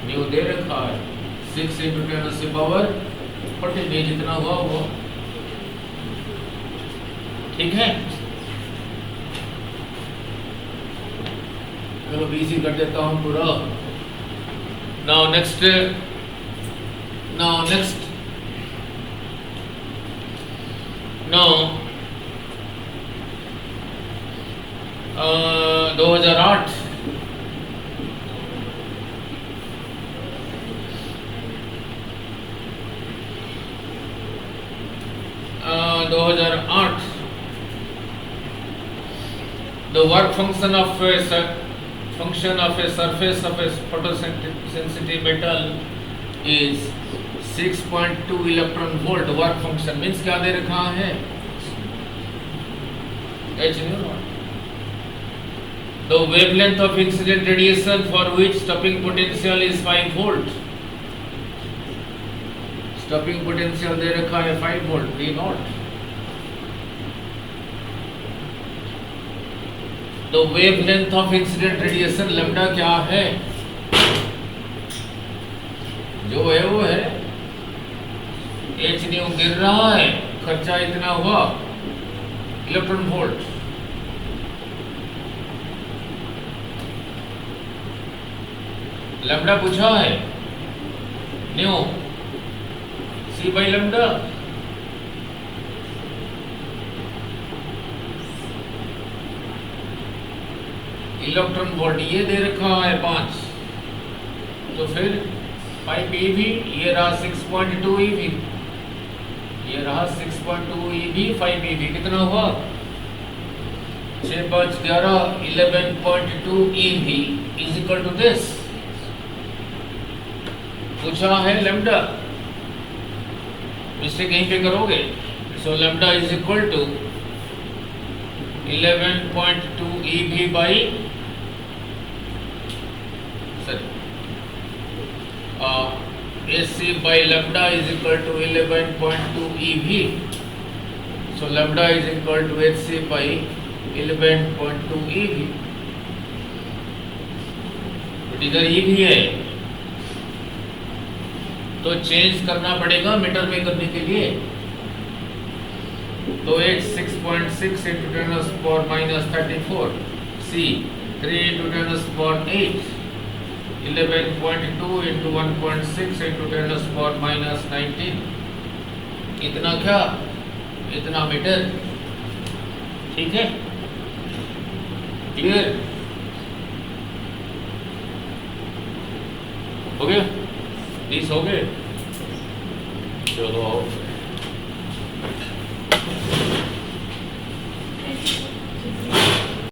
न्यू दे रखा है 6 × 10⁻40, जितना हुआ वो ठीक है। चलो बीसी कर देता हूँ पूरा। Now next no 2008 2008 the work function of a surface of a photosensitive metal is 6.2 electron volt. Work function means क्या दे रखा है? H nu naught. The wavelength of incident radiation for which stopping potential is 5 volt. Stopping potential दे रखा है 5 volt V naught. The wavelength of incident radiation lambda क्या है? जो है वो है H न्यू गिर रहा है, खर्चा इतना हुआ इलेक्ट्रॉन वोल्ट. लैम्डा पूछा है new C by lambda. Electron volt ये दे रखा है 5, तो फिर 5 eV, ये रहा 6.2 eV, ये रहा 6.2 eV, 5 eV कितना हुआ? 6 5 11 11.2 eV is equal to this. पूछा है लैम्डा, मिस्टेक यहीं पे करोगे. So lambda is equal to 11.2 eV by AC by lambda is equal to 11.2 eV. So lambda is equal to HC by 11.2 eV. But इधर eV है तो चेंज करना पड़ेगा मीटर में करने के लिए. तो H 6.6 into 10 to the power minus 34, C 3 into 10 to the power 8, 11.2 into 1.6 into 10 to the power minus 19. इतना क्या? इतना मीटर. ठीक है, क्लियर हो गया? 30 हो गए. चलो आओ.